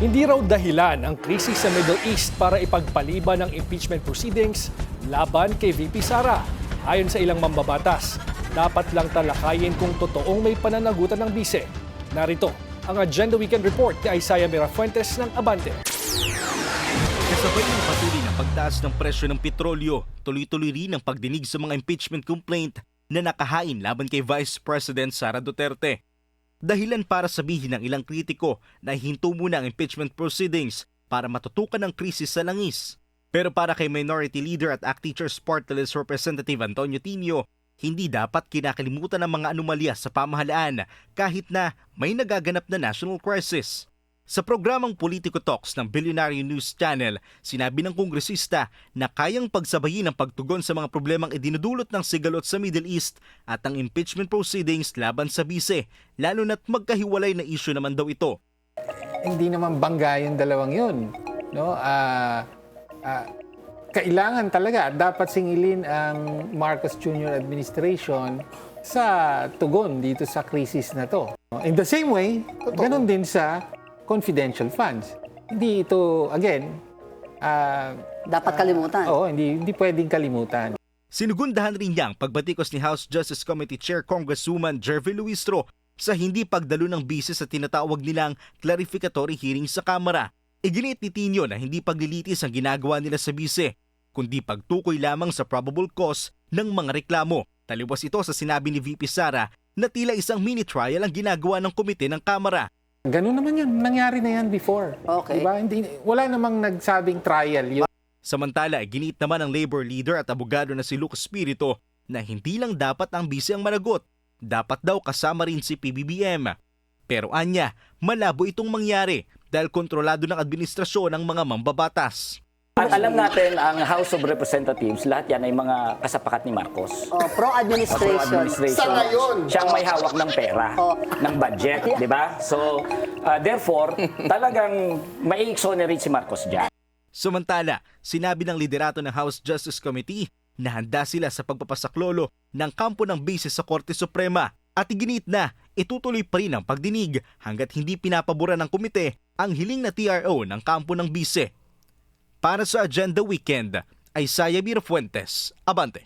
Hindi raw dahilan ang krisis sa Middle East para ipagpaliban ng impeachment proceedings laban kay VP Sara. Ayon sa ilang mambabatas, dapat lang talakayin kung totoong may pananagutan ng bise. Narito ang Agenda Weekend Report ni Isaiah Mirafuentes ng Abante. Kasabay ng patuloy na pagtaas ng presyo ng petrolyo, tuloy-tuloy rin ang pagdinig sa mga impeachment complaint na nakahain laban kay Vice President Sara Duterte. Dahilan para sabihin ng ilang kritiko na hinto muna ang impeachment proceedings para matutukan ang krisis sa langis. Pero para kay Minority Leader at ACT Teachers Party List Representative Antonio Tinio, hindi dapat kinakalimutan ang mga anomalya sa pamahalaan kahit na may nagaganap na national crisis. Sa programang Politico Talks ng Billionaire News Channel, sinabi ng kongresista na kayang pagsabayin ang pagtugon sa mga problemang idinudulot ng sigalot sa Middle East at ang impeachment proceedings laban sa bise, lalo na't magkahiwalay na issue naman daw ito. Hindi naman bangga yung dalawang yun. No? Kailangan talaga, dapat singilin ang Marcos Jr. administration sa tugon dito sa krisis na to. In the same way, ganun din sa confidential funds. Hindi ito, again, dapat kalimutan. Oo, hindi pwedeng kalimutan. Sinugundahan rin niya ang pagbatikos ni House Justice Committee Chair Congresswoman Jervy Luistro sa hindi pagdalo ng bise sa tinatawag nilang clarificatory hearing sa Kamara. Iginit ni Tinio na hindi paglilitis ang ginagawa nila sa bise, kundi pagtukoy lamang sa probable cause ng mga reklamo. Taliwas ito sa sinabi ni VP Sara na tila isang mini trial ang ginagawa ng komite ng Kamara. Ganun naman yun. Nangyari na yan before. Okay. Diba? Wala namang nagsabing trial yun. Samantala, ginit naman ng labor leader at abogado na si Luke Espiritu na hindi lang dapat ang bise ang managot. Dapat daw kasama rin si PBBM. Pero anya, malabo itong mangyari dahil kontrolado ng administrasyon ng mga mambabatas. At alam natin, ang House of Representatives, lahat yan ay mga kasapakat ni Marcos. Pro-administration. Pro-administration. Sa ngayon. Siyang may hawak ng pera, ng budget, di ba? So, therefore, talagang may exonerate si Marcos dyan. Samantala, sinabi ng liderato ng House Justice Committee na handa sila sa pagpapasaklolo ng kampo ng base sa Korte Suprema at iginit na itutuloy pa rin ang pagdinig hanggat hindi pinapabura ng komite ang hiling na TRO ng kampo ng bise. Para sa Agenda Weekend, Isaiah Mirafuentes, Abante.